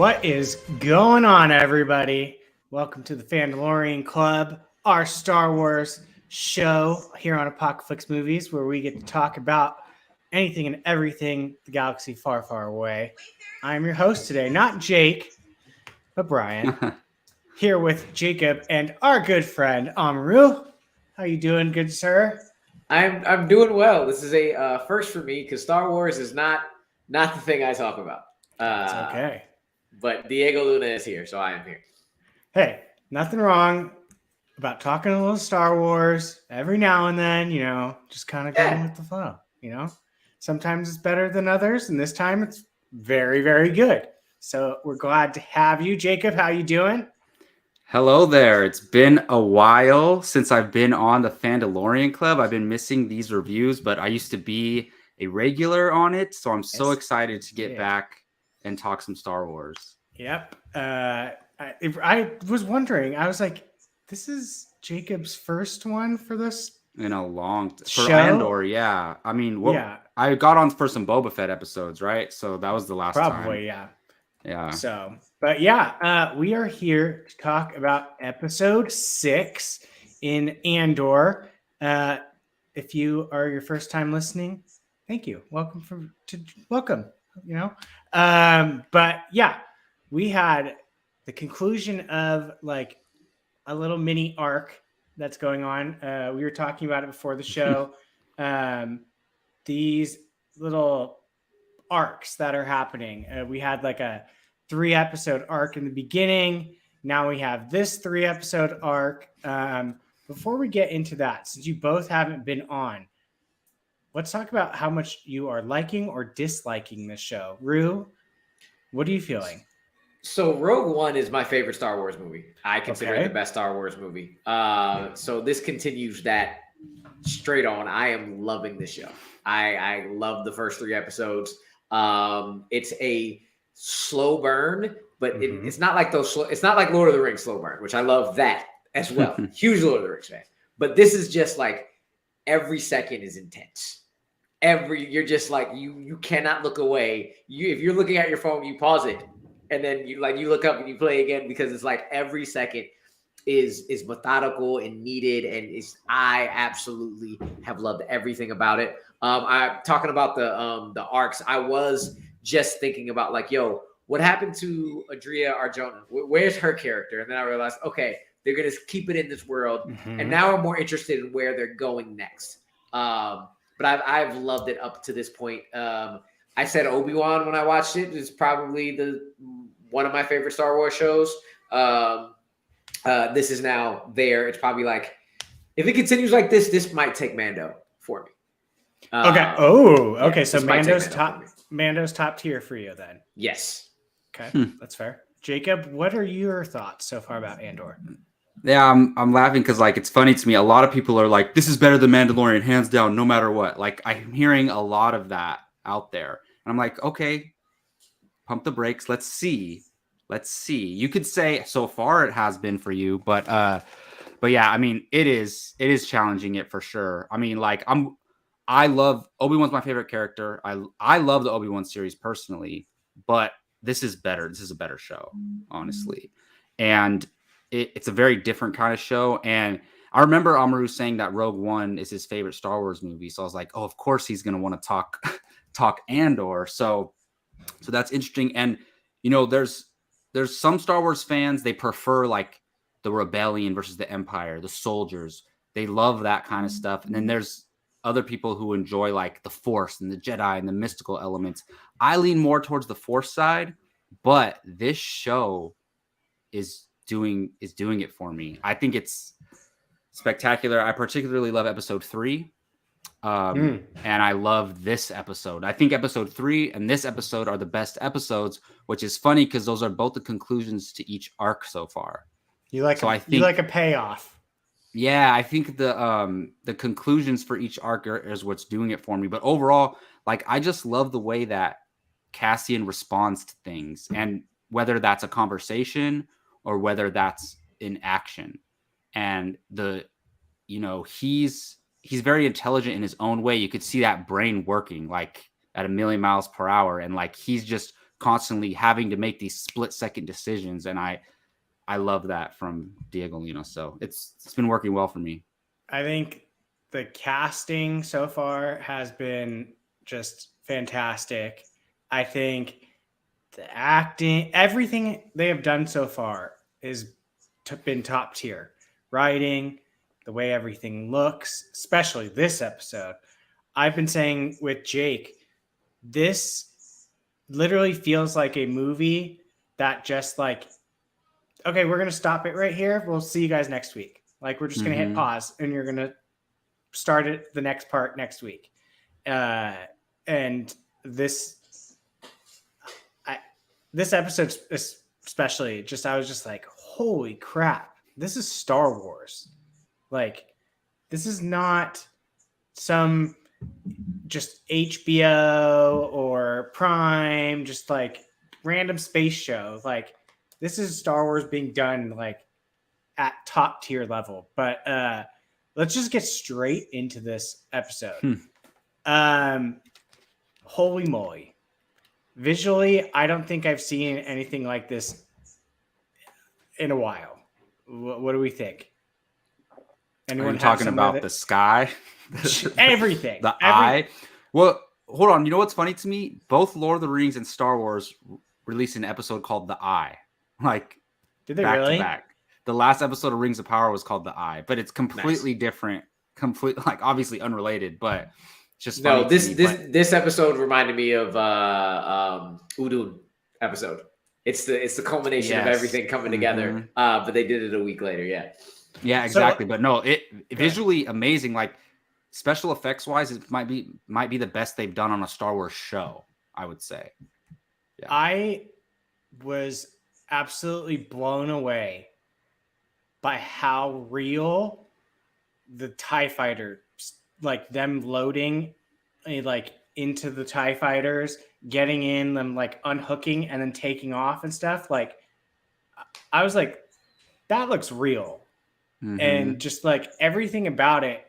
What is going on, everybody? Welcome to the Fandalorian Club, our Star Wars show here on Apocalypse Movies, where we get to talk about anything and everything the galaxy far, far away. I'm your host today, not Jake, but Brian, here with Jacob and our good friend Amaru. How you doing, good sir? I'm doing well. This is a first for me because Star Wars is not the thing I talk about. It's okay. But Diego Luna is here, so I am here. Hey, nothing wrong about talking a little Star Wars every now and then, just kind of going with the flow, Sometimes it's better than others, and this time it's very, very good. So we're glad to have you. Jacob, how you doing? Hello there. It's been a while since I've been on the Fandalorian Club. I've been missing these reviews, but I used to be a regular on it, so I'm so excited to get back and talk some Star Wars. Yep. I was wondering, I was like, this is Jacob's first one for this in a long show? For Andor, yeah. I mean, I got on for some Boba Fett episodes, right? So that was the last time. Probably, yeah. Yeah. So, but yeah, we are here to talk about episode 6 in Andor. If you are your first time listening, thank you. Welcome. But yeah, we had the conclusion of like a little mini arc that's going on. We were talking about it before the show. These little arcs that are happening. We had like a 3-episode arc in the beginning. Now we have this 3-episode arc. Before we get into that, since you both haven't been on, let's talk about how much you are liking or disliking this show. Rue, what are you feeling? So Rogue One is my favorite Star Wars movie. I consider it the best Star Wars movie. So this continues that straight on. I am loving this show. I love the first 3 episodes. It's a slow burn, but it's not like it's not like Lord of the Rings slow burn, which I love that as well. Huge Lord of the Rings fan. But this is just like every second is intense. You're just like you cannot look away. If you're looking at your phone, you pause it, and then you look up and you play again because it's like every second is methodical and needed, and I absolutely have loved everything about it. I'm talking about the arcs. I was just thinking about like, yo, what happened to Adria Arjona? Where's her character? And then I realized, okay, they're gonna keep it in this world, and now I'm more interested in where they're going next. But I've loved it up to this point. I said Obi-Wan when I watched it is probably one of my favorite Star Wars shows. This is now there. It's probably like, if it continues like this might take Mando for me. Okay. Okay. So Mando's top tier for you then. Yes. Okay, that's fair. Jacob, what are your thoughts so far about Andor? Yeah, I'm laughing because like it's funny to me. A lot of people are like, "This is better than Mandalorian, hands down, no matter what." Like I'm hearing a lot of that out there, and I'm like, okay, pump the brakes. Let's see. You could say so far it has been for you, but yeah, I mean it is challenging it for sure. I mean, like I love Obi-Wan's my favorite character. I love the Obi-Wan series personally, but this is better. This is a better show, honestly, and it's a very different kind of show. And I remember Amaru saying that Rogue One is his favorite Star Wars movie. So I was like, oh, of course he's going to want to talk Andor. So that's interesting. And, there's some Star Wars fans, they prefer like the rebellion versus the Empire, the soldiers. They love that kind of stuff. And then there's other people who enjoy like the Force and the Jedi and the mystical elements. I lean more towards the Force side, but this show is doing it for me. I think it's spectacular. I particularly love episode 3. And I love this episode. I think episode 3 and this episode are the best episodes, which is funny because those are both the conclusions to each arc so far. You like a payoff. Yeah, I think the conclusions for each arc is what's doing it for me. But overall, like I just love the way that Cassian responds to things, and whether that's a conversation or whether that's in action. And he's very intelligent in his own way. You could see that brain working like at 1,000,000 miles per hour, and like he's just constantly having to make these split-second decisions, and I love that from Diego Luna. So it's been working well for me. I think the casting so far has been just fantastic. I think the acting, everything they have done so far has been top tier. Writing, the way everything looks, especially this episode. I've been saying with Jake, this literally feels like a movie that just like, okay, we're going to stop it right here. We'll see you guys next week. Like, we're just going to hit pause and you're going to start it the next part next week. And this episode especially, just I was just like, holy crap, this is Star Wars. Like, this is not some just HBO or Prime, just like random space show. Like, this is Star Wars being done like at top tier level. But let's just get straight into this episode. Holy moly. Visually, I don't think I've seen anything like this in a while. What do we think? Anyone talking about the sky? Everything. Eye? Well, hold on. You know what's funny to me? Both Lord of the Rings and Star Wars released an episode called The Eye. Like, did they back really? to back. The last episode of Rings of Power was called The Eye, but it's completely different. Like, obviously unrelated, but just funny. No, this episode reminded me of Udun episode. It's the culmination of everything coming together. But they did it a week later. Yeah, exactly. But no, it visually amazing. Like, special effects wise, it might be the best they've done on a Star Wars show, I would say. Yeah. I was absolutely blown away by how real the TIE fighter, like them loading like into the TIE fighters, getting in them, like unhooking and then taking off and stuff. Like, I was like, that looks real. And just like everything about it,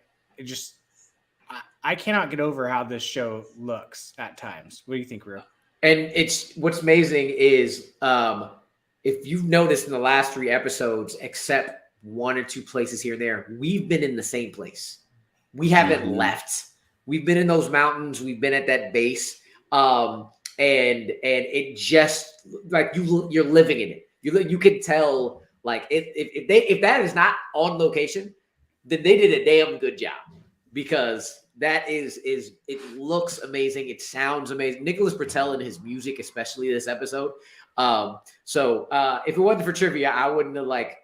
I cannot get over how this show looks at times. What do you think, Ru? And what's amazing is if you've noticed in the last 3 episodes, except 1 or 2 places here and there, we've been in the same place. We haven't left. We've been in those mountains. We've been at that base. And it just like you're living in it. You can tell. Like if that is not on location, then they did a damn good job, because that is it looks amazing. It sounds amazing. Nicholas Britell and his music, especially this episode. So if it wasn't for trivia, I wouldn't have like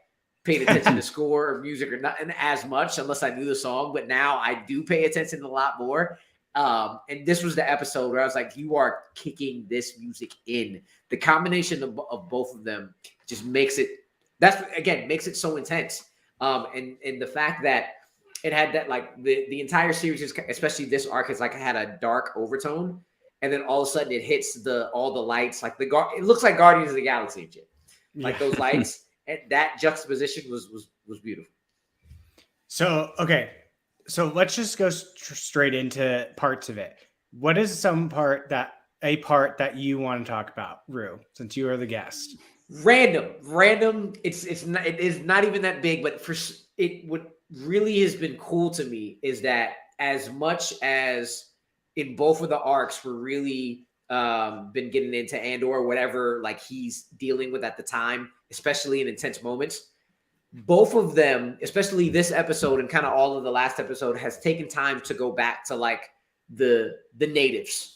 paid attention to score or music or not as much unless I knew the song. But now I do pay attention a lot more. And this was the episode where I was like, you are kicking this music in. The combination of both of them just makes it. Makes it so intense. And the fact that it had that, like the entire series, especially this arc, is like it had a dark overtone, and then all of a sudden it hits all the lights, like it looks like Guardians of the Galaxy and shit. Like those lights, and that juxtaposition was beautiful. So let's just go straight into parts of it. What is a part that you want to talk about, Ru, since you are the guest? Random. It is not even that big, but what really has been cool to me is that as much as in both of the arcs we're really been getting into Andor or whatever, like he's dealing with at the time, especially in intense moments, both of them, especially this episode and kind of all of the last episode, has taken time to go back to like the natives.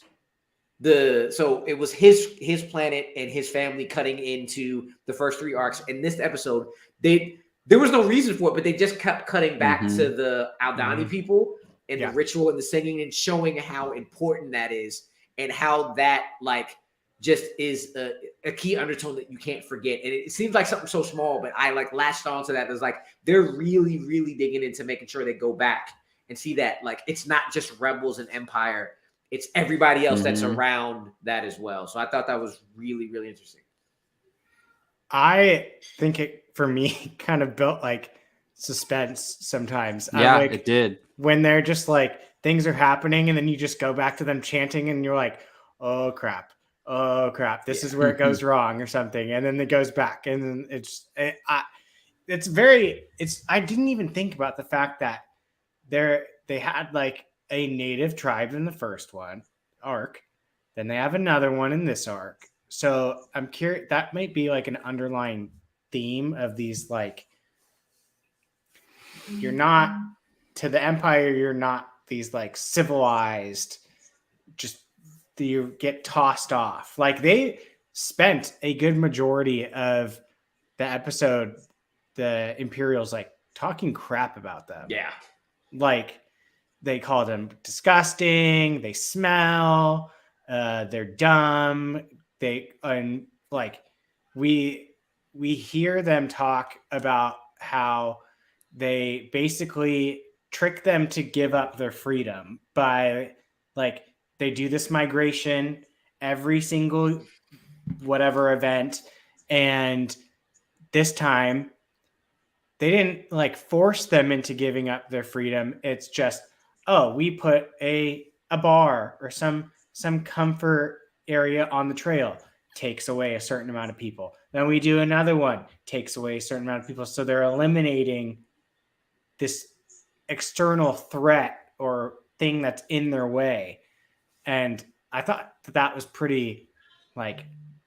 So it was his planet and his family cutting into the first 3 arcs. In this episode, there was no reason for it, but they just kept cutting back to the Aldani people and the ritual and the singing, and showing how important that is, and how that like just is a key undertone that you can't forget. And it seems like something so small, but I like latched onto that. It's like they're really, really digging into making sure they go back and see that like it's not just Rebels and Empire. It's everybody else that's around that as well. So I thought that was really, really interesting. I think it, for me, kind of built like suspense sometimes. Yeah, like, it did. When they're just like, things are happening and then you just go back to them chanting and you're like, oh crap. oh crap, this Yeah. is where it goes wrong or something, and then it goes back, and then I didn't even think about the fact that they had like a native tribe in the first one arc, then they have another one in this arc. So I'm curious, that might be like an underlying theme of these, like, you're not to the Empire, you're not these like civilized, just you get tossed off. Like they spent a good majority of the episode, the Imperials like talking crap about them. Yeah. Like they called them disgusting, they smell, they're dumb, and like we hear them talk about how they basically trick them to give up their freedom by, like, they do this migration every single whatever event, and this time they didn't like force them into giving up their freedom. It's just, oh, we put a bar or some comfort area on the trail, takes away a certain amount of people. Then we do another one, takes away a certain amount of people. So they're eliminating this external threat or thing that's in their way. And I thought that was pretty, like,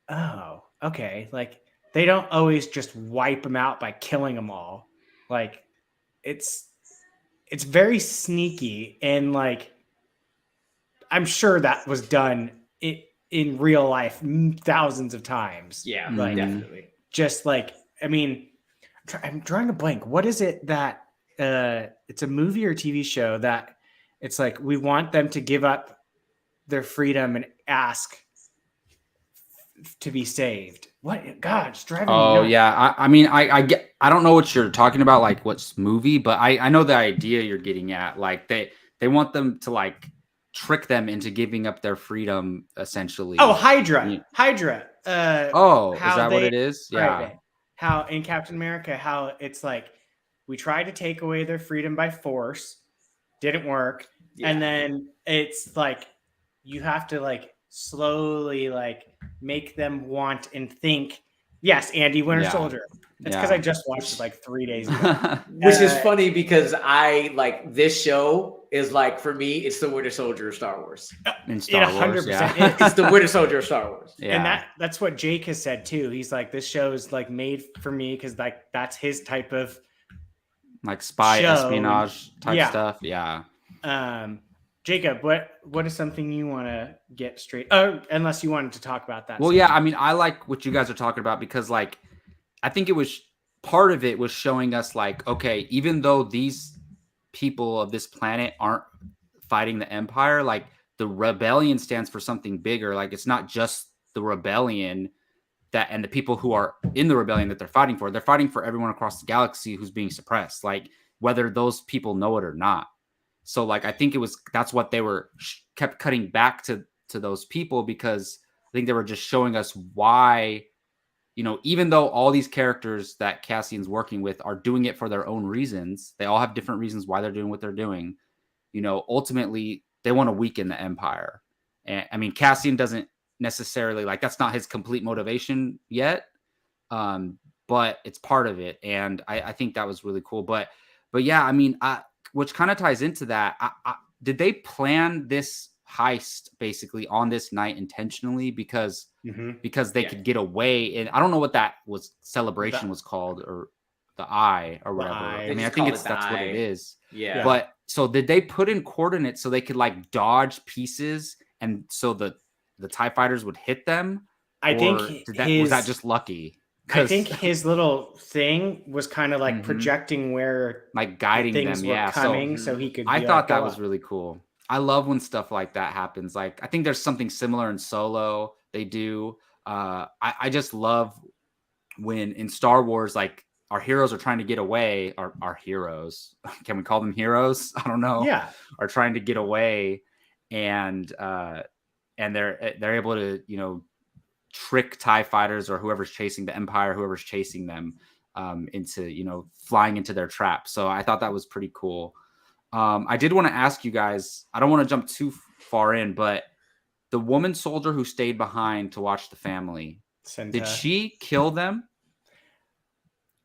oh, okay. Like they don't always just wipe them out by killing them all. Like it's very sneaky, and like I'm sure that was done in real life thousands of times. Yeah, like, definitely. Just like, I mean, I'm drawing a blank. What is it that it's a movie or TV show that it's like we want them to give up their freedom and ask to be saved? What? God, it's driving me nuts. Yeah. I mean, I get. I don't know what you're talking about, like what's movie, but I know the idea you're getting at. Like they want them to like trick them into giving up their freedom, essentially. Oh, Hydra. Hydra. Is that what it is? Yeah. Right. How in Captain America, how it's like we tried to take away their freedom by force, didn't work, and then it's like you have to like slowly like make them want and think. Yes, Andy, Winter Soldier. It's because I just watched it like 3 days ago. Which is funny because I like this show is like, for me, it's the Winter Soldier of Star Wars. In Star Wars, 100%. It's the Winter Soldier of Star Wars. Yeah. And that's what Jake has said too. He's like, this show is like made for me because like that's his type of like spy show. Espionage type stuff. Yeah. Jacob, what is something you want to get straight? Oh, unless you wanted to talk about that. Well, yeah, I mean, I like what you guys are talking about because, like, I think it was part of it was showing us, like, okay, even though these people of this planet aren't fighting the Empire, like, the rebellion stands for something bigger. Like, it's not just the rebellion and the people who are in the rebellion that they're fighting for. They're fighting for everyone across the galaxy who's being suppressed, like, whether those people know it or not. So, like, I think that's what they were kept cutting back to those people, because I think they were just showing us why, you know, even though all these characters that Cassian's working with are doing it for their own reasons, they all have different reasons why they're doing what they're doing. You know, ultimately, they want to weaken the Empire. And I mean, Cassian doesn't necessarily, like, that's not his complete motivation yet, but it's part of it. And I think that was really cool. But yeah, I mean, which kind of ties into that. Did they plan this heist basically on this night intentionally because they could get away? And I don't know what that celebration was called, or the Eye or whatever. I mean, I think that's what it is. Yeah. But so did they put in coordinates so they could like dodge pieces, and so the TIE fighters would hit them? I think was that just lucky? I think his little thing was kind of like projecting where, like, guiding things them were coming, so he could. I thought that was really cool. I love when stuff like that happens. Like, I think there's something similar in Solo. They do. I just love when in Star Wars, like, our heroes are trying to get away. Our heroes, can we call them heroes? I don't know. Yeah, are trying to get away, and they're able to, you know, trick TIE fighters or whoever's chasing the Empire, whoever's chasing them, into, you know, flying into their trap. So I thought that was pretty cool. I did want to ask you guys, I don't want to jump too far in, but the woman soldier who stayed behind to watch the family, did she kill them?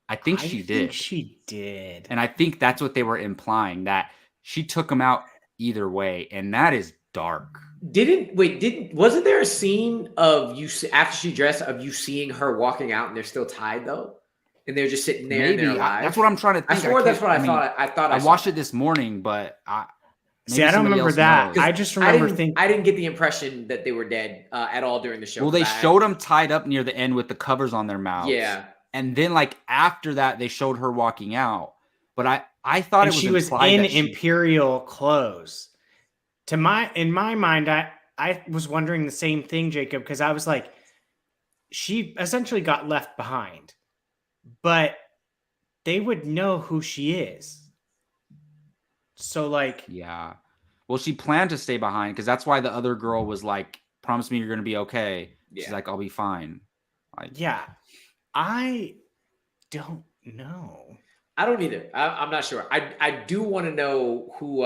I think she did. She did. And I think that's what they were implying, that she took them out either way. And that is dark. Wasn't there a scene of you after she dressed of you seeing her walking out and they're still tied though? And they're just sitting there. Maybe. And they're alive? That's what I'm trying to think. I swore that's what I thought. I watched it this morning, but I don't remember that. I just remember I didn't get the impression that they were dead at all during the show. Well, they showed them tied up near the end with the covers on their mouths. Yeah. And then, like, after that, they showed her walking out. But I thought it was she was in Imperial clothes. In my mind, I was wondering the same thing, Jacob, because I was like, she essentially got left behind. But they would know who she is. So, like... Yeah. Well, she planned to stay behind, because that's why the other girl was like, promise me you're going to be okay. Yeah. She's like, I'll be fine. Like, yeah. I don't know. I don't either. I'm not sure. I do want to know who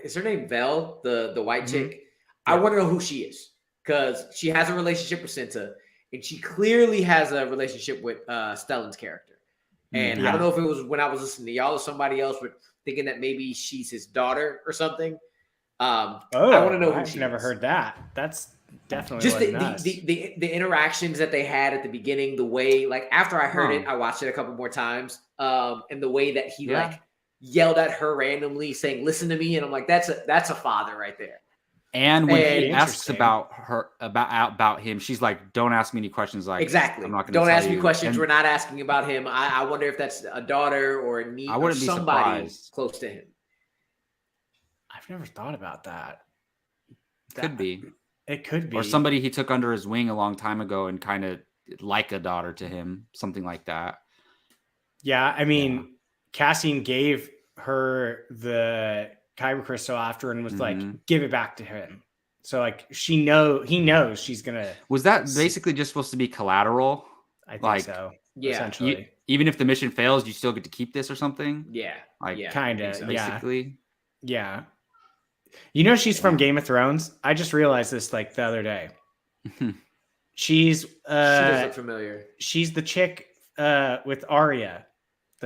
is her name Vel, the white chick. Yeah. I want to know who she is because she has a relationship with Cinta, and she clearly has a relationship with Stellan's character. And I don't know if it was when I was listening to y'all or somebody else, but thinking that maybe she's his daughter or something. I want to know who she is. I've never heard that. That's definitely just the interactions that they had at the beginning, the way, like, after I heard it, I watched it a couple more times, and the way that he like yelled at her randomly saying, listen to me, and I'm like, that's a father right there. And when he asks about her about him, she's like, don't ask me any questions. Like, exactly, I'm not gonna don't tell ask me you. questions. And we're not asking about him. I wonder if that's a daughter or a niece or somebody close to him. I've never thought about that. Could be. It could be. Or somebody he took under his wing a long time ago and kind of like a daughter to him. Something like that. Yeah, I mean, Cassian gave her the kyber crystal after and was like, give it back to him. So, like, he knows she's going to... Was that basically just supposed to be collateral? I think so. Yeah. Essentially. Even if the mission fails, you still get to keep this or something? Yeah. Like, kind of, basically. Yeah. You know she's from Game of Thrones? I just realized this like the other day. She's she does look familiar. She's the chick with Arya,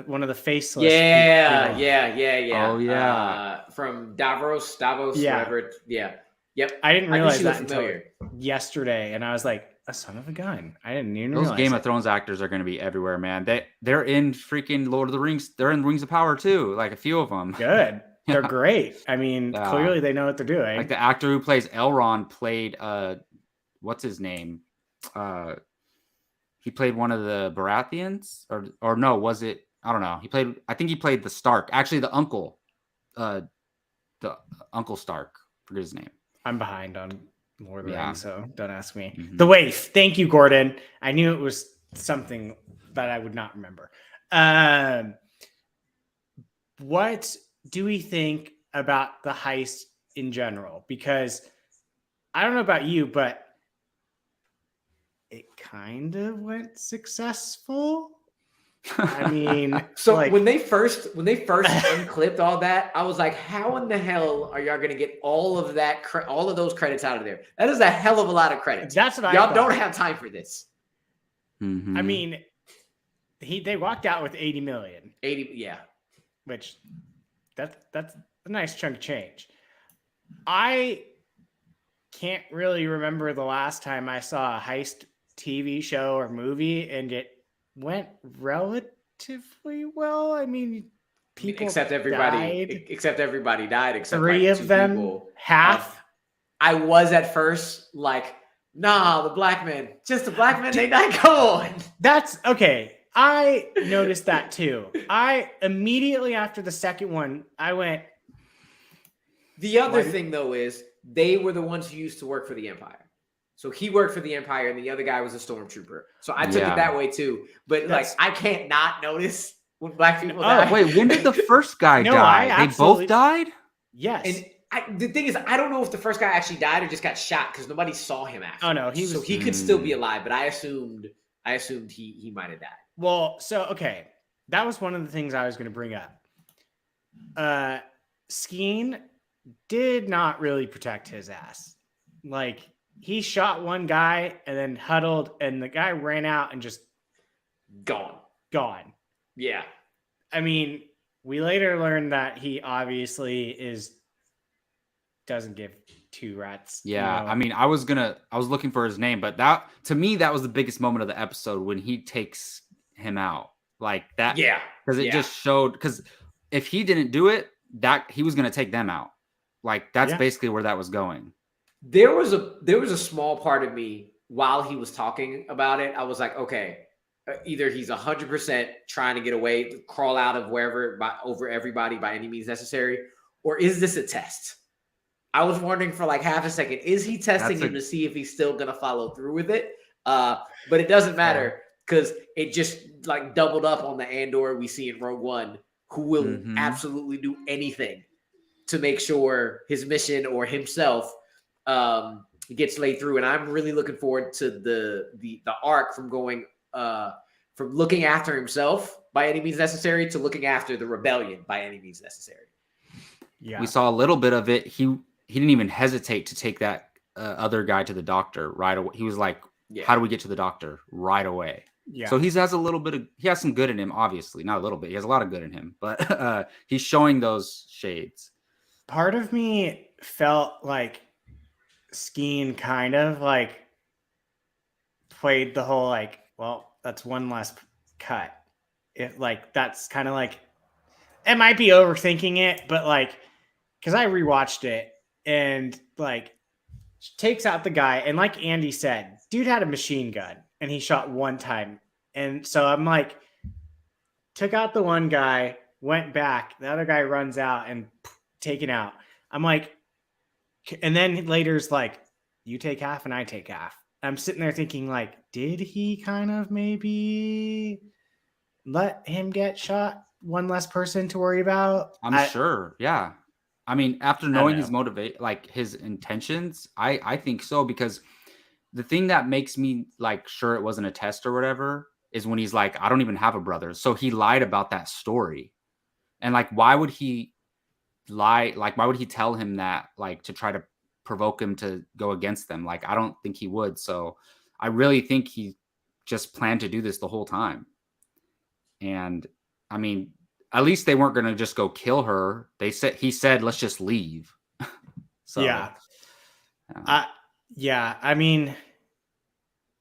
one of the faceless. Yeah. Oh yeah. From Davos, whatever. Yeah. Yep. I didn't realize that until yesterday, and I was like, a son of a gun. I didn't even realize. Those Game of Thrones actors are going to be everywhere, man. They're in freaking Lord of the Rings. They're in Rings of Power too, like a few of them. Good. They're great. I mean, clearly they know what they're doing. Like the actor who plays Elrond played what's his name? He played one of the Baratheons, or no, was it? I don't know. I think he played the Stark. Actually, the uncle Stark. Forget his name. I'm behind on Lord of the Rings, so don't ask me. The Waif. Thank you, Gordon. I knew it was something that I would not remember. What do we think about the heist in general? Because I don't know about you, but it kind of went successful. I mean, so like, when they first unclipped all that, I was like, how in the hell are y'all going to get all of that, all of those credits out of there? That is a hell of a lot of credits. That's what y'all don't have time for this. Mm-hmm. I mean, they walked out with 80 million. 80, yeah. Which that's a nice chunk of change. I can't really remember the last time I saw a heist TV show or movie and it went relatively well. I mean, people except everybody died. Except 3 like of them, people. half. I was at first like, nah, the black men, just the black men, they not going. That's okay. I noticed that too. I immediately after the second one, I went. The other thing though is they were the ones who used to work for the Empire. So he worked for the Empire and the other guy was a stormtrooper. So I took it that way too. But like, I can't not notice when black people die. Wait, when did the first guy die? They both died? Yes. And the thing is, I don't know if the first guy actually died or just got shot because nobody saw him after. Oh no, he could still be alive, but I assumed he might have died. Well, so okay. That was one of the things I was going to bring up. Skeen did not really protect his ass. like he shot one guy and then huddled, and the guy ran out and just Gone. Yeah. I mean, we later learned that he obviously doesn't give two rats. Yeah, I mean, I was looking for his name, but that to me that was the biggest moment of the episode when he takes him out like that. Yeah, because it just showed. Because if he didn't do it, that he was going to take them out. Like that's basically where that was going. There was a small part of me while he was talking about it. I was like, okay, either he's 100% trying to get away, crawl out of wherever over everybody by any means necessary, or is this a test? I was wondering for like half a second, is he testing him to see if he's still going to follow through with it? But it doesn't matter because it just like doubled up on the Andor we see in Rogue One, who will absolutely do anything to make sure his mission or himself gets laid through. And I'm really looking forward to the arc from going from looking after himself by any means necessary to looking after the rebellion by any means necessary. Yeah, we saw a little bit of it. He didn't even hesitate to take that other guy to the doctor right away. He was like, how do we get to the doctor right away? Yeah. So he has some good in him, obviously. Not a little bit. He has a lot of good in him, but he's showing those shades. Part of me felt like Skeen kind of like played the whole like, well, that's one less cut. If like, that's kind of like, it might be overthinking it, but like, because I rewatched it and like takes out the guy. And like Andy said, dude had a machine gun and he shot one time. And so I'm like, took out the one guy, went back. The other guy runs out and taken out. I'm like, and then later's like, you take half and I take half. I'm sitting there thinking like, did he kind of maybe let him get shot? One less person to worry about? I'm sure. Yeah. I mean, after knowing his like his intentions, I think so, because the thing that makes me like sure it wasn't a test or whatever is when he's like, I don't even have a brother. So he lied about that story. And like, why would he lie? Like, why would he tell him that, like, to try to provoke him to go against them? Like, I don't think he would. So I really think he just planned to do this the whole time. And I mean, at least they weren't going to just go kill her. He said, let's just leave. So, yeah. I mean,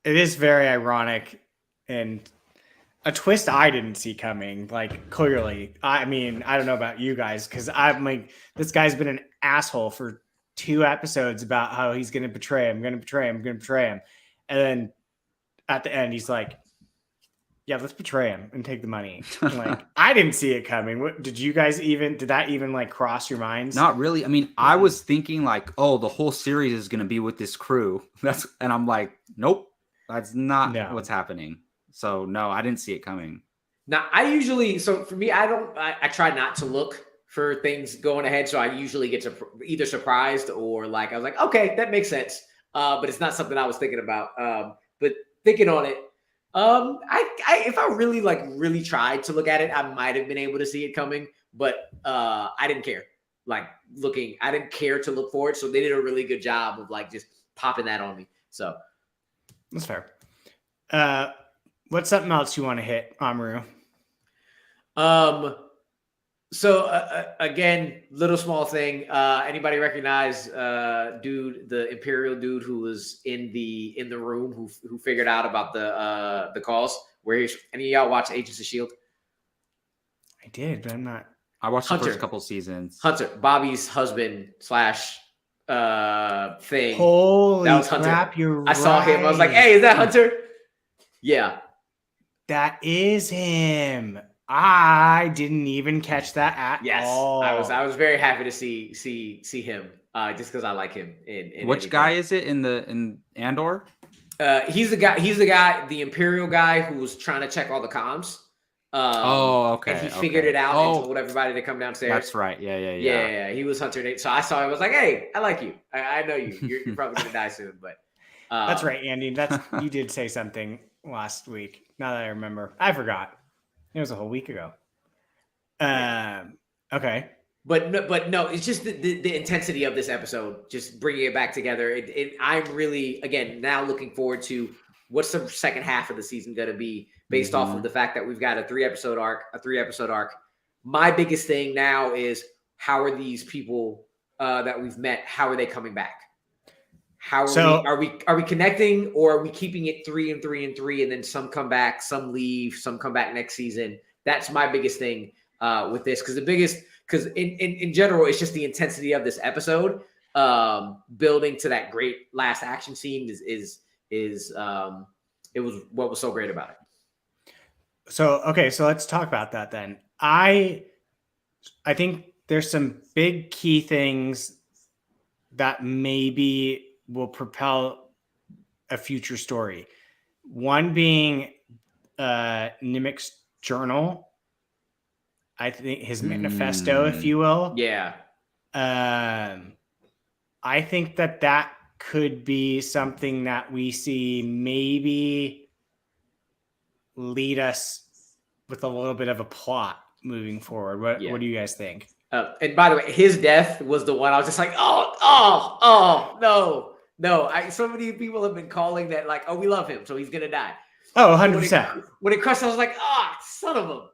it is very ironic and a twist I didn't see coming. Like, clearly, I mean, I don't know about you guys, because I'm like, this guy's been an asshole for 2 episodes about how he's going to betray him, and then at the end, he's like, yeah, let's betray him and take the money. Like, I didn't see it coming. What did you guys did that even like cross your minds? Not really. I mean, I was thinking like, oh, the whole series is going to be with this crew. And I'm like, nope, that's not what's happening. So no, I didn't see it coming. Now, for me, I try not to look for things going ahead. So I usually get either surprised or like, I was like, okay, that makes sense. But it's not something I was thinking about. But thinking on it, if I really tried to look at it, I might have been able to see it coming, but I didn't care. Like I didn't care to look for it. So they did a really good job of like just popping that on me. So that's fair. What's something else you want to hit, Amaru? So again, little small thing. Anybody recognize the Imperial dude who was in the room who figured out about the calls? Any of y'all watch Agents of S.H.I.E.L.D.? I did, but I'm not. I watched the first couple seasons. Hunter, Bobby's husband / thing. Holy that was Hunter. Crap, you're I saw him. I was like, hey, is that Hunter? Yeah. That is him. I didn't even catch that at all. I was very happy to see him just because I like him. In Which guy is it in Andor? He's the guy, the Imperial guy who was trying to check all the comms. Okay. And he figured it out and told everybody to come downstairs. That's right. Yeah. Yeah. He was Hunter Nate. So I saw him. I was like, hey, I like you. I know you. You're probably gonna die soon, but that's right, Andy. You did say something last week. Now that I remember, I forgot. It was a whole week ago. Okay. But no, it's just the intensity of this episode, just bringing it back together. I'm really, again, now looking forward to what's the second half of the season going to be based off of the fact that we've got a 3-episode arc. My biggest thing now is how are these people that we've met, how are they coming back? How are we connecting, or are we keeping it 3 and 3 and 3, and then some come back, some leave, some come back next season? That's my biggest thing with this, because in general, it's just the intensity of this episode building to that great last action scene is it was what was so great about it. So let's talk about that then. I think there's some big key things that maybe will propel a future story. One being Nimic's journal. I think his manifesto, if you will. Yeah. I think that could be something that we see maybe lead us with a little bit of a plot moving forward. What do you guys think? And by the way, his death was the one I was just like, oh, no. So many people have been calling that like, oh, we love him, so he's going to die. Oh, 100%. When it crushed, I was like, son of a...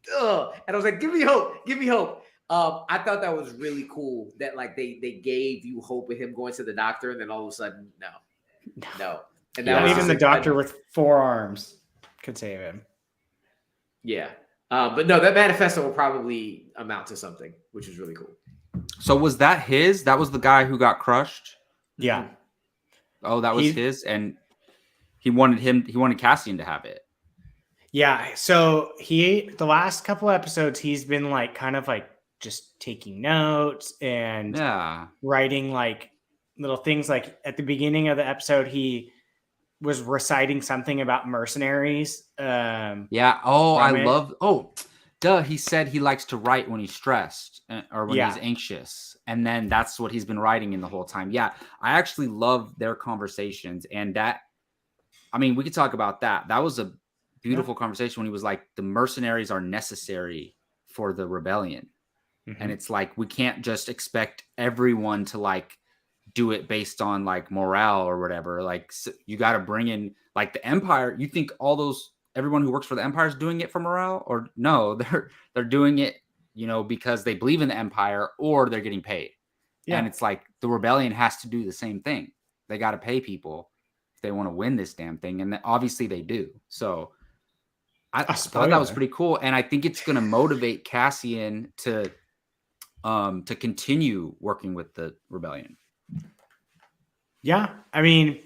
And I was like, give me hope. I thought that was really cool that like they gave you hope with him going to the doctor, and then all of a sudden, no. And that was even the doctor with 4 arms could save him. Yeah. But no, that manifesto will probably amount to something, which is really cool. So was that his? That was the guy who got crushed? Yeah. Oh, that was his, and he wanted Cassian to have it. Yeah. So the last couple episodes, he's been like kind of like just taking notes and writing like little things. Like at the beginning of the episode, he was reciting something about mercenaries. He said he likes to write when he's stressed or when he's anxious. And then that's what he's been writing in the whole time. Yeah. I actually love their conversations, and we could talk about that. That was a beautiful conversation when he was like, the mercenaries are necessary for the rebellion. Mm-hmm. And it's like, we can't just expect everyone to like do it based on like morale or whatever. Like, so you got to bring in like the Empire. You think everyone who works for the Empire is doing it for morale, or no, they're doing it, because they believe in the Empire or they're getting paid. Yeah. And it's like the rebellion has to do the same thing. They got to pay people if they want to win this damn thing. And obviously they do. So I thought that was pretty cool. And I think it's going to motivate Cassian to continue working with the rebellion. Yeah. I mean,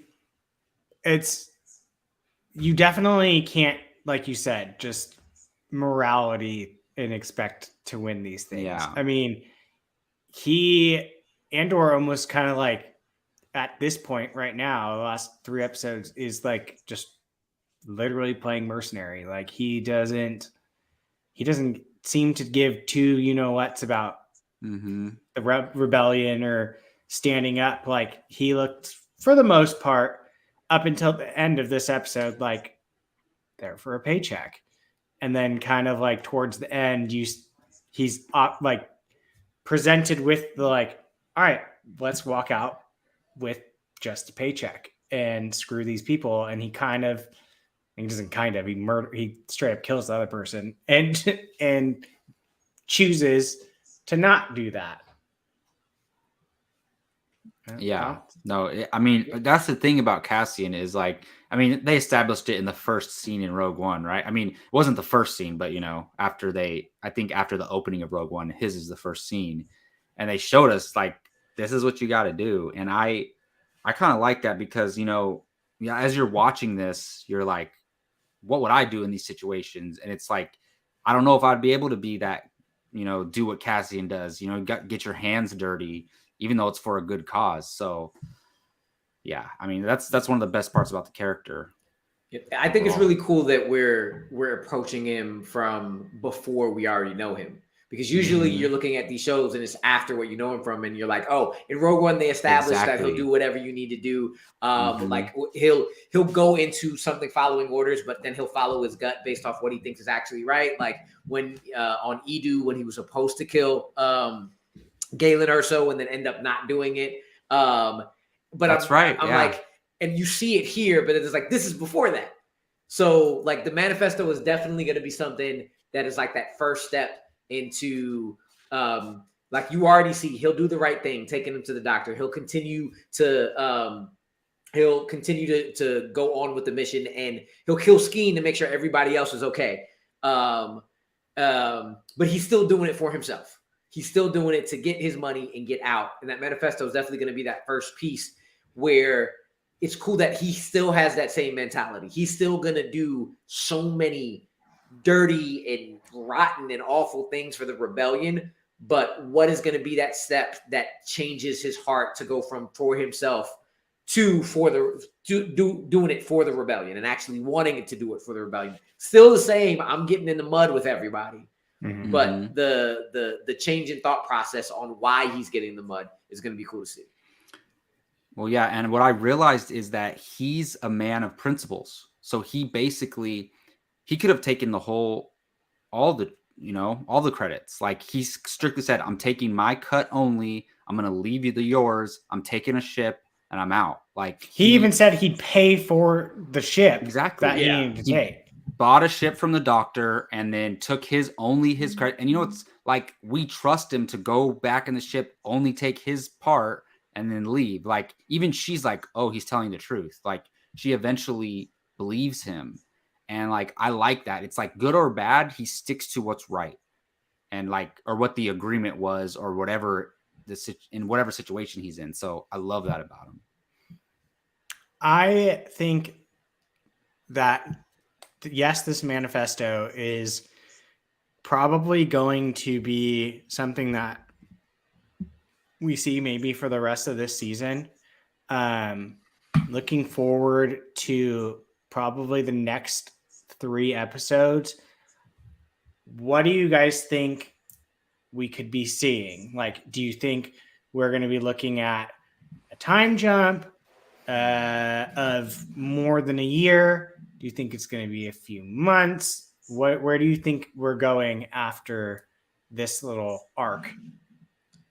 you definitely can't, like you said, just morality and expect to win these things. Yeah. I mean, Andor almost kind of like at this point right now, the last 3 episodes is like just literally playing mercenary. Like he doesn't seem to give two whats about the rebellion or standing up. Like he looked, for the most part, up until the end of this episode, like there for a paycheck. And then kind of like towards the end, he's like presented with the like, all right, let's walk out with just a paycheck and screw these people. And he straight up kills the other person and chooses to not do that. Yeah. No, I mean, that's the thing about Cassian is like, I mean, they established it in the first scene in Rogue One, right? I mean, it wasn't the first scene, but after the opening of Rogue One, his is the first scene. And they showed us like, this is what you got to do. And I kind of like that because, as you're watching this, you're like, what would I do in these situations? And it's like, I don't know if I'd be able to be that, do what Cassian does, get your hands dirty, even though it's for a good cause. So yeah, I mean, that's one of the best parts about the character. Yeah, I think it's really cool that we're approaching him from before we already know him. Because usually you're looking at these shows and it's after what you know him from, and you're like, oh, in Rogue One they established that he'll do whatever you need to do. Like he'll go into something following orders, but then he'll follow his gut based off what he thinks is actually right. Like when on Edu, when he was supposed to kill Galen Erso and then end up not doing it. But that's right. I'm like, and you see it here, but it's like this is before that. So like the manifesto is definitely going to be something that is like that first step into like you already see he'll do the right thing, taking him to the doctor. He'll continue to go on with the mission, and he'll kill Skeen to make sure everybody else is okay. But he's still doing it for himself. He's still doing it to get his money and get out. And that manifesto is definitely going to be that first piece where it's cool that he still has that same mentality. He's still going to do so many dirty and rotten and awful things for the rebellion, but what is going to be that step that changes his heart to go from for himself to doing it for the rebellion and actually wanting it to do it for the rebellion? Still the same. I'm getting in the mud with everybody, but the change in thought process on why he's getting the mud is going to be cool to see. Well, yeah, and what I realized is that he's a man of principles. So he could have taken all the credits. Like he strictly said, I'm taking my cut only. I'm going to leave you yours. I'm taking a ship and I'm out. Like he even said he'd pay for the ship. Exactly. That he needed to take. Bought a ship from the doctor and then took his credit. And it's like, we trust him to go back in the ship, only take his part and then leave. Like even she's like, oh, he's telling the truth. Like she eventually believes him. And like, I like that. It's like good or bad, he sticks to what's right. And like, or what the agreement was or whatever in whatever situation he's in. So I love that about him. I think that, yes, this manifesto is probably going to be something that we see maybe for the rest of this season. Looking forward to probably the next 3 episodes. What do you guys think we could be seeing? Like, do you think we're going to be looking at a time jump of more than a year? Do you think it's going to be a few months? Where do you think we're going after this little arc?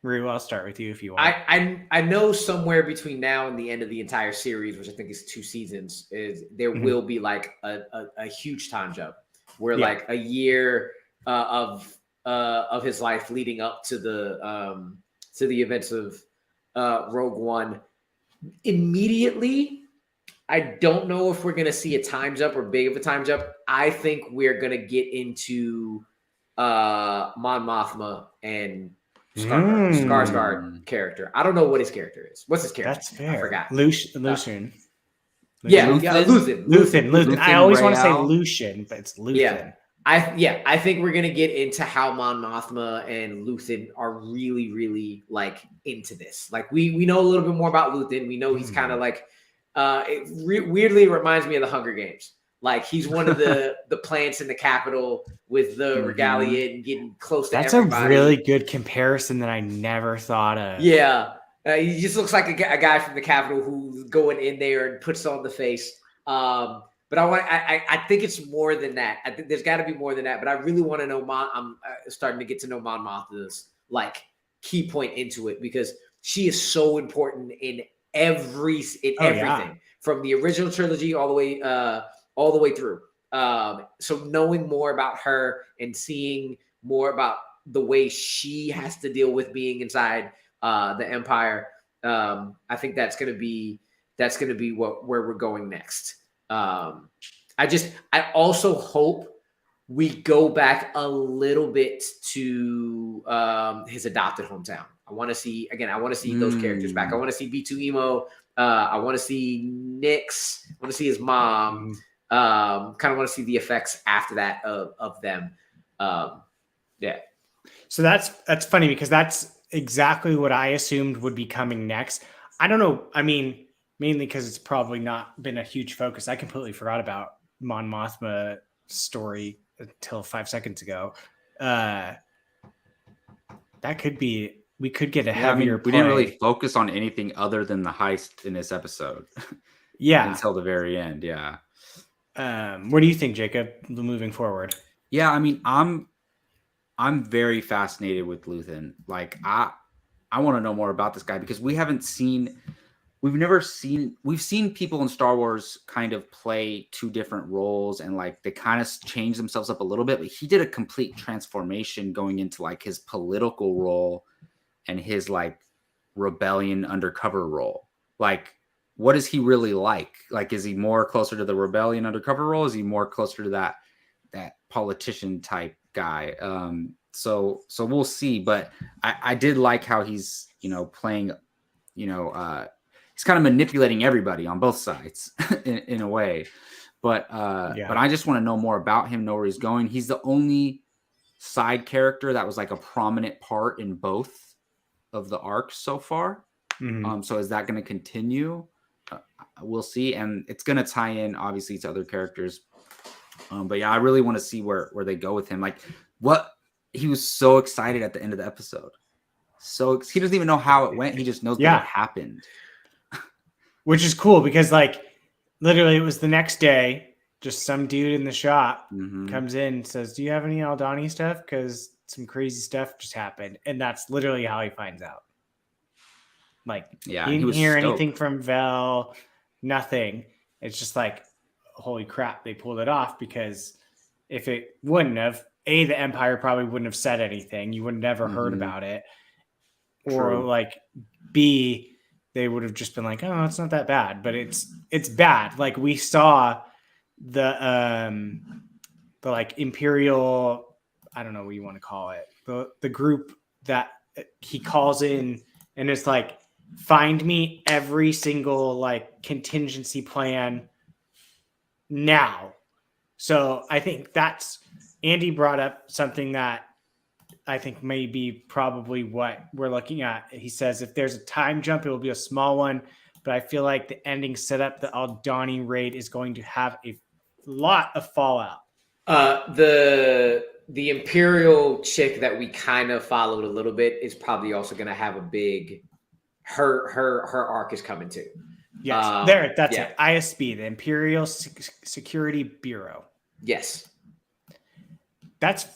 Rue, I'll start with you if you want. I know somewhere between now and the end of the entire series, which I think is 2 seasons, is there will be like a huge time jump where like a year of his life leading up to the events of Rogue One. Immediately, I don't know if we're gonna see a time jump or big of a time jump. I think we're gonna get into Mon Mothma and Skarsgård character. I don't know what his character is. What's his character? That's fair. I forgot. Lucian. Luthen. I always want to say Lucian, but it's Luthen. I think we're gonna get into how Mon Mothma and Luthen are really, really like into this. Like we know a little bit more about Luthen. We know he's kind of like weirdly reminds me of the Hunger Games. Like he's one of the plants in the Capitol with the regalia and getting close to everybody. That's a really good comparison that I never thought of. Yeah. He just looks like a guy from the Capitol who's going in there and puts on the face. But I think it's more than that. I think there's got to be more than that. But I really want to know. I'm starting to get to know Mon Mothma's like key point into it because she is so important in everything from the original trilogy all the way through. So knowing more about her and seeing more about the way she has to deal with being inside the Empire, I think that's gonna be where we're going next. I also hope we go back a little bit to his adopted hometown. I want to see those characters back. I want to see B2 Emo. I want to see Nyx. I want to see his mom. Kind of want to see the effects after that of them. So that's funny because that's exactly what I assumed would be coming next. I don't know. I mean, mainly because it's probably not been a huge focus. I completely forgot about Mon Mothma story until 5 seconds ago. That could be. We could get a Yeah, heavier. we didn't really focus on anything other than the heist in this episode. Yeah, until the very end. Yeah. What do you think, Jacob? Moving forward. Yeah, I mean, I'm very fascinated with Luthen. Like, I want to know more about this guy because we've seen people in Star Wars kind of play two different roles and like they kind of change themselves up a little bit, but he did a complete transformation going into like his political role and his like rebellion undercover role. Like, what is he really like? Like, is he more closer to the rebellion undercover role? Is he more closer to that politician type guy? So we'll see, but I did like how he's, playing, he's kind of manipulating everybody on both sides in a way. But I just want to know more about him, know where he's going. He's the only side character that was like a prominent part in both of the arcs so far. Mm-hmm. So is that going to continue? We'll see. And it's going to tie in obviously to other characters. But yeah, I really want to see where they go with him. Like he was so excited at the end of the episode. So he doesn't even know how it went. He just knows that it happened. Which is cool because like literally it was the next day, just some dude in the shop comes in and says, "Do you have any Aldani stuff? Because some crazy stuff just happened." And that's literally how he finds out. Like, he didn't hear anything from Vel, nothing. It's just like, holy crap, they pulled it off because if it wouldn't have, A, the Empire probably wouldn't have said anything. You would have never heard about it. Or like, B, they would have just been like, "Oh, it's not that bad," but it's bad. Like we saw the like Imperial, I don't know what you want to call it, the group that he calls in and it's like, find me every single like contingency plan now. So I think Andy brought up something that I think may be probably what we're looking at. He says if there's a time jump, it will be a small one, but I feel like the ending setup, the Aldani raid is going to have a lot of fallout. The Imperial chick that we kind of followed a little bit is probably also going to have a big her arc is coming too. Yes, that's it. ISB, the Imperial Security Bureau. Yes, that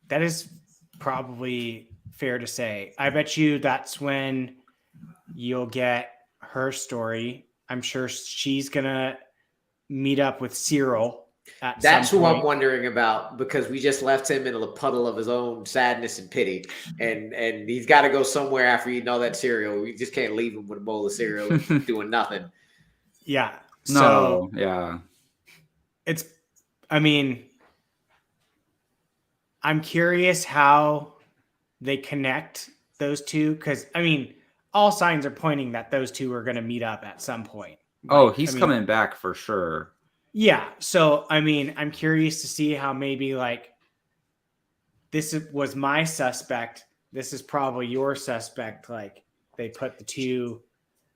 is probably fair to say. I bet you that's when you'll get her story. I'm sure she's gonna meet up with Cyril. That's who I'm wondering about because we just left him in a puddle of his own sadness and pity, and he's got to go somewhere after eating all that cereal. We just can't leave him with a bowl of cereal doing nothing. Yeah. No. Yeah. I'm curious how they connect those two because all signs are pointing that those two are going to meet up at some point. He's coming back for sure. Yeah. So, I'm curious to see how maybe like this was my suspect. This is probably your suspect. Like they put the two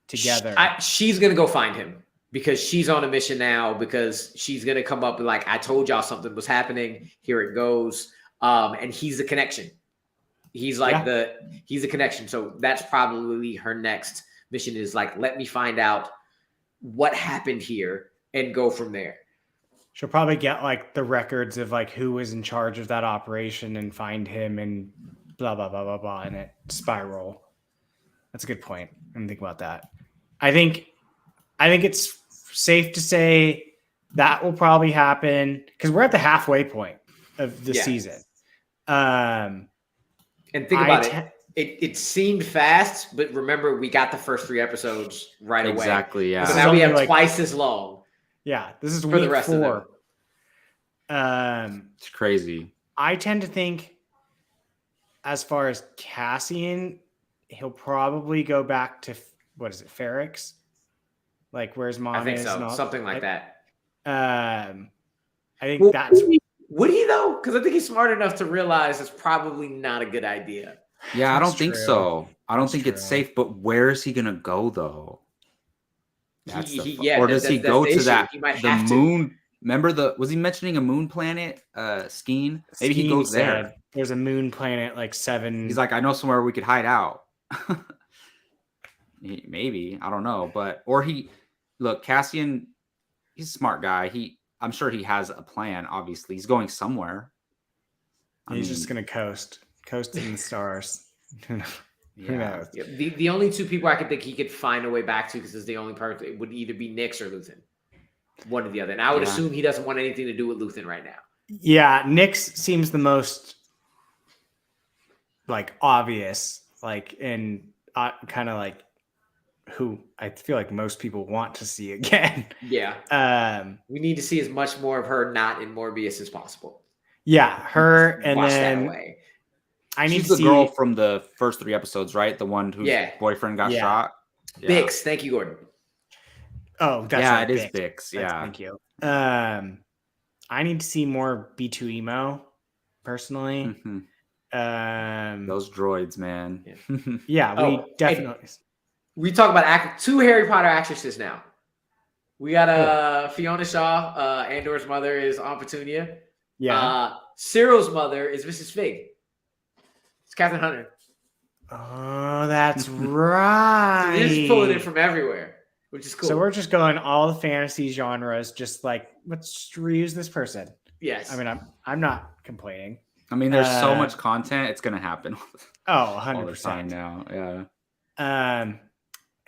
together. She's going to go find him because she's on a mission now because she's going to come up and like, I told y'all something was happening. Here it goes. And he's the connection. He's like he's the connection. So that's probably her next mission is like, let me find out what happened here and go from there. She'll probably get like the records of like who was in charge of that operation and find him and blah, blah, blah, blah, blah, and it spiral. That's a good point. I didn't think about that. I think it's safe to say that will probably happen because we're at the halfway point of the season. And think about it seemed fast, but remember we got the first 3 episodes right away. Exactly, yeah. So now we have twice as long. Yeah, this is for week the rest 4. It's crazy. I tend to think as far as Cassian, he'll probably go back to what is it, Ferrix? Like where's mom? I think so. Something like that. I think that's would he though? Because I think he's smart enough to realize it's probably not a good idea. Yeah, I don't think so. I don't think it's safe. But where is he gonna go though? Or does he go to the moon Remember was he mentioning a moon planet, Skeen? Maybe he goes there. There's a moon planet like 7. He's like, I know somewhere we could hide out. Maybe, I don't know, look, Cassian, he's a smart guy. I'm sure he has a plan. Obviously, he's going somewhere. He's just gonna coast in the stars. Who knows? Yeah, the only two people I could think he could find a way back to, because it's the only part, it would either be Nyx or Luthen. One or the other. And I would assume he doesn't want anything to do with Luthen right now. Yeah, Nyx seems the most like obvious, like, and kind of like who I feel like most people want to see again. Yeah. We need to see as much more of her not in Morbius as possible. Yeah, her, and wash then that away. She's the girl from the first 3 episodes, right? The one whose boyfriend got shot. Yeah. Bix, thank you, Gordon. Oh, that's right, it is Bix. Yeah, thank you. I need to see more B2 emo, personally. Those droids, man. Yeah, we definitely. We talk about 2 Harry Potter actresses now. We got Fiona Shaw. Andor's mother is Aunt Petunia. Yeah. Cyril's mother is Mrs. Fig. It's Catherine Hunter. Oh, that's right. So they're just pulling it from everywhere, which is cool. So we're just going all the fantasy genres, just like, let's just reuse this person. Yes. I mean, I'm not complaining. I mean, there's so much content; it's gonna happen. 100% now. Yeah.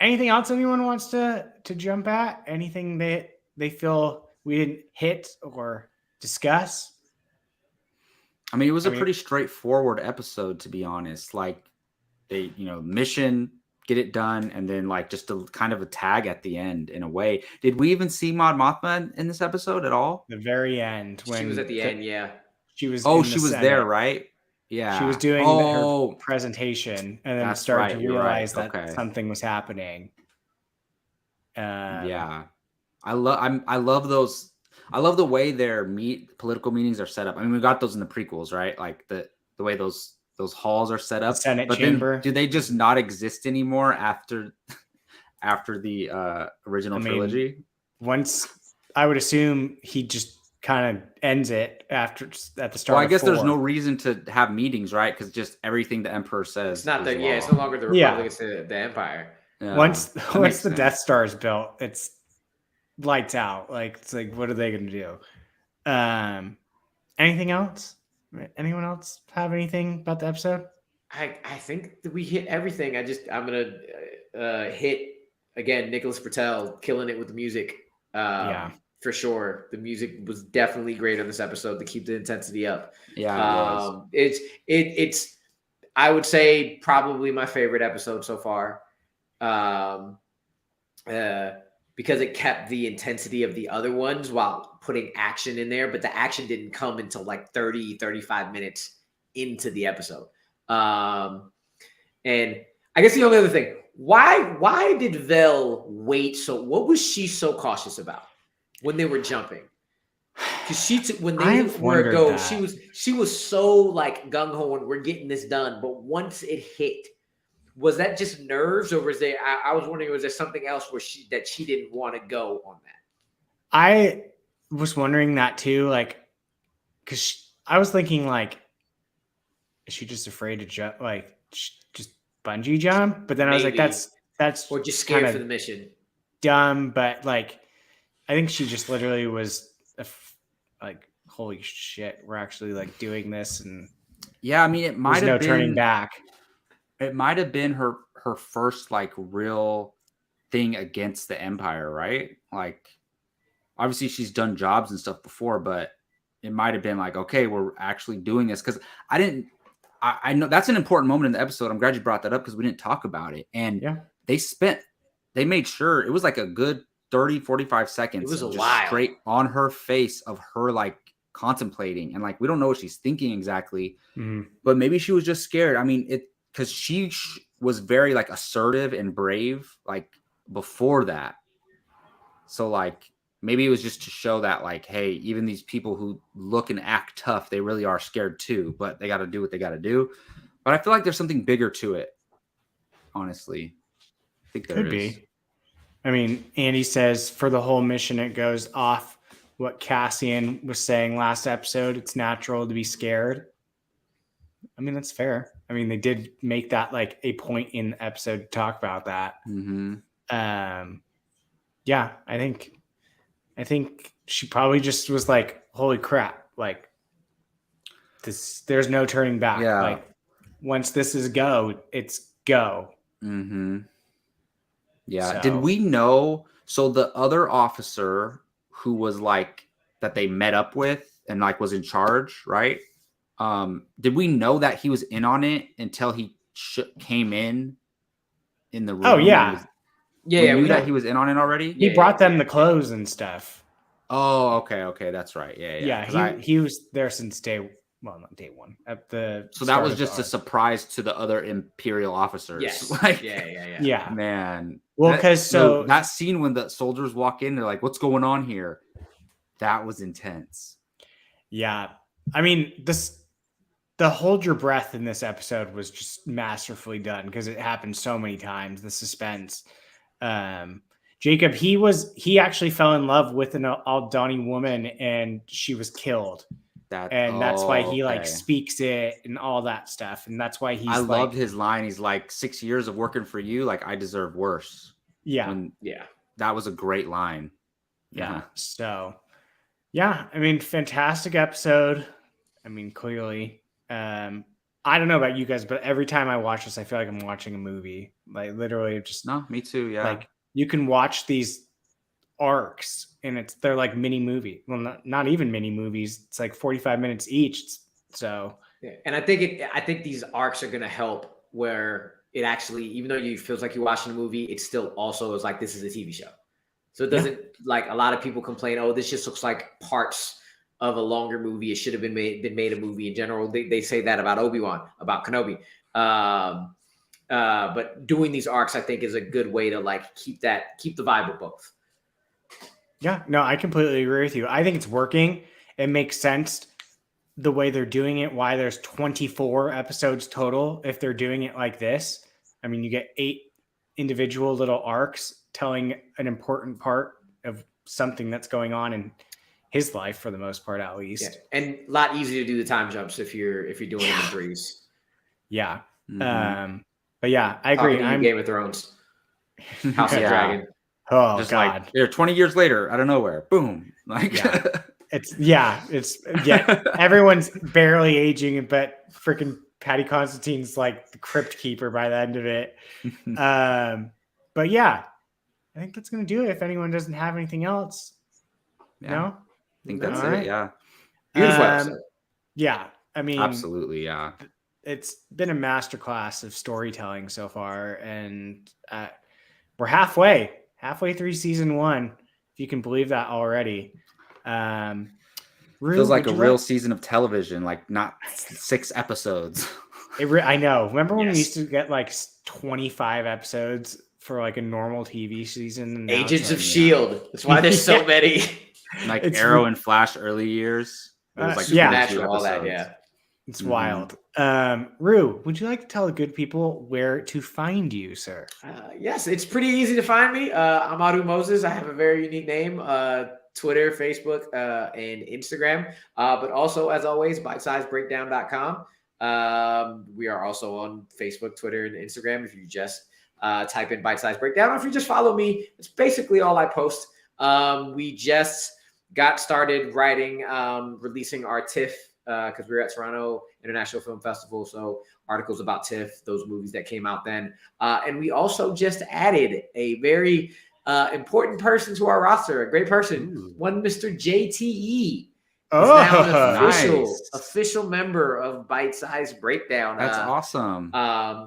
Anything else anyone wants to jump at? Anything that they feel we didn't hit or discuss? I mean, it was a pretty straightforward episode, to be honest. Like, they, mission, get it done, and then like just a kind of a tag at the end in a way. Did we even see Mon Mothma in this episode at all? The very end, when she was at the end, yeah. She was. She was there, right? Yeah. She was doing her presentation, and then started to realize that something was happening. Yeah, I love those. I love the way their political meetings are set up. I mean, we got those in the prequels, right? Like the way those halls are set up. The Senate chamber. Then, do they just not exist anymore after the original trilogy? Once, I would assume he just kind of ends it at the start. Well, I guess there's no reason to have meetings, right? Because just everything the Emperor says. It's not it's no longer the Republic, it's the Empire. Yeah, once the Death Star is built, it's lights out. Like, it's like, what are they going to do? Anything else? Anyone else have anything about the episode? I think that we hit everything. I'm gonna hit again. Nicholas Patel killing it with the music. For sure. The music was definitely great on this episode to keep the intensity up. Yeah, it's I would say probably my favorite episode so far. Because it kept the intensity of the other ones while putting action in there, but the action didn't come until like 35 minutes into the episode. And I guess the only other thing, why did Vel wait? So what was she so cautious about when they were jumping? Because when they were go, she was so like gung ho and we're getting this done. But once it hit, was that just nerves, or was there? I was wondering, was there something else where she didn't want to go on that? I was wondering that too, like, because I was thinking, like, is she just afraid to jump, like, just bungee jump? But then I was like, that's or just scared for the mission. Dumb, but like, I think she just literally was like, holy shit, we're actually like doing this, and yeah, I mean, it might have been turning back. It might have been her first like real thing against the Empire, right? Like, obviously she's done jobs and stuff before, but it might have been like, okay, we're actually doing this. Because I know that's an important moment in the episode. I'm glad you brought that up because we didn't talk about it. And they made sure it was like a good 30-45 seconds. It was a while straight on her face of her like contemplating, and like we don't know what she's thinking exactly, but maybe she was just scared. I mean, because she was very like assertive and brave like before that. So like maybe it was just to show that like, hey, even these people who look and act tough, they really are scared too, but they got to do what they got to do. But I feel like there's something bigger to it. Honestly, I think there could be. I mean, Andy says for the whole mission, it goes off what Cassian was saying last episode. It's natural to be scared. I mean, that's fair. I mean, they did make that like a point in the episode to talk about that. Mm-hmm. Yeah, I think she probably just was like, holy crap, like this, there's no turning back. Yeah. Like once this is go, it's go. Mm-hmm. Yeah. So- Did we know? So the other officer who was like that they met up with and like was in charge, right? Did we know that he was in on it until he came in the room? Oh yeah, we knew that he was in on it already. He brought them the clothes and stuff. Oh, okay, that's right. Yeah. He was there since not day one at the. So that was just a surprise to the other Imperial officers. Yes. Like, yeah. Man. Well, because that scene when the soldiers walk in, they're like, "What's going on here?" That was intense. Yeah, I mean the hold your breath in this episode was just masterfully done because it happened so many times. The suspense. Jacob, he actually fell in love with an Aldani woman and she was killed. That's why he like speaks it and all that stuff. And that's why I loved his line. He's like, 6 years of working for you. Like, I deserve worse. Yeah. That was a great line. Yeah. Uh-huh. So yeah, I mean, fantastic episode. I mean, clearly, I don't know about you guys, but every time I watch this, I feel like I'm watching a movie. Like literally just me too. Yeah. Like you can watch these arcs and they're like mini movie. Well, not even mini movies. It's like 45 minutes each. So yeah. And I think these arcs are going to help where it actually, even though you feels like you're watching a movie, it still also is like, this is a TV show. So it doesn't like a lot of people complain, oh, this just looks like parts of a longer movie. It should have been made a movie in general. They say that about Obi-Wan, about Kenobi. But doing these arcs, I think, is a good way to like keep the vibe of both. Yeah, no, I completely agree with you. I think it's working. It makes sense the way they're doing it, why there's 24 episodes total if they're doing it like this. I mean, you get 8 individual little arcs telling an important part of something that's going on in his life for the most part, at least. Yeah. And a lot easier to do the time jumps if you're doing it in threes. Yeah. Mm-hmm. But yeah, I agree. I'm Game of Thrones, House of Dragon. Oh just God! Like, 20 years later, out of nowhere, boom! Like it's everyone's barely aging, but freaking Patty Constantine's like the crypt keeper by the end of it. But yeah, I think that's gonna do it. If anyone doesn't have anything else, no, I think that's it. Yeah, beautiful episode. Yeah, I mean, absolutely, yeah. It's been a masterclass of storytelling so far, and we're halfway through season 1, if you can believe that already. Feels like a real season of television, like not 6 episodes. I know. Remember when we used to get like 25 episodes for like a normal TV season? Agents of S.H.I.E.L.D. That's why there's so many. Like Arrow and Flash early years. It was like all that, yeah. It's wild. Rue, would you like to tell the good people where to find you, sir? Yes, it's pretty easy to find me. I'm Adu Moses. I have a very unique name. Twitter, Facebook, and Instagram. But also, as always, bitesizebreakdown.com. We are also on Facebook, Twitter, and Instagram. If you just type in Bite Size Breakdown, or if you just follow me, it's basically all I post. We just got started writing, releasing our TIFF, because we were at Toronto International Film Festival. So articles about TIFF, those movies that came out then. And we also just added a very important person to our roster, a great person, one Mr. JTE. He's now an official member of Bite Size Breakdown. That's awesome.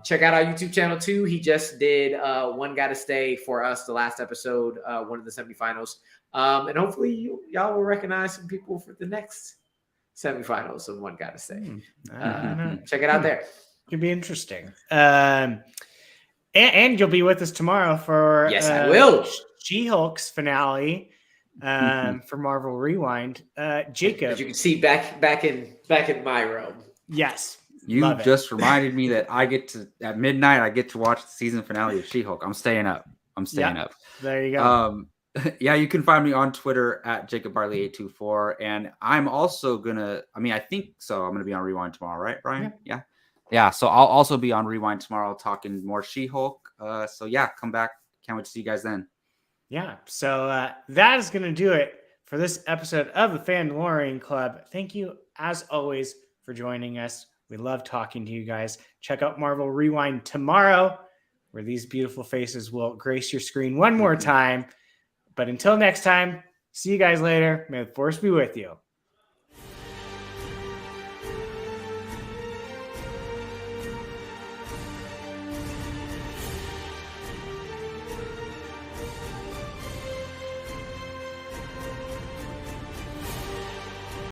Check out our YouTube channel too. He just did One Gotta Stay for us, the last episode, one of the semifinals. And hopefully y'all will recognize some people for the next semifinals of One Gotta Stay. Check it out there. Could be interesting. And you'll be with us tomorrow for I will. She-Hulk's finale for Marvel Rewind. Jacob, as you can see back in my realm. Yes. You just reminded me that I get to at midnight. I get to watch the season finale of She-Hulk. I'm staying up. There you go. Yeah, you can find me on Twitter at JacobBarley824. And I'm also I think so. I'm gonna be on Rewind tomorrow, right, Brian? Yeah. Yeah. So I'll also be on Rewind tomorrow talking more She-Hulk. So yeah, come back. Can't wait to see you guys then. Yeah. So that is gonna do it for this episode of the Fandalorian Club. Thank you, as always, for joining us. We love talking to you guys. Check out Marvel Rewind tomorrow, where these beautiful faces will grace your screen one more time. But until next time, see you guys later. May the Force be with you.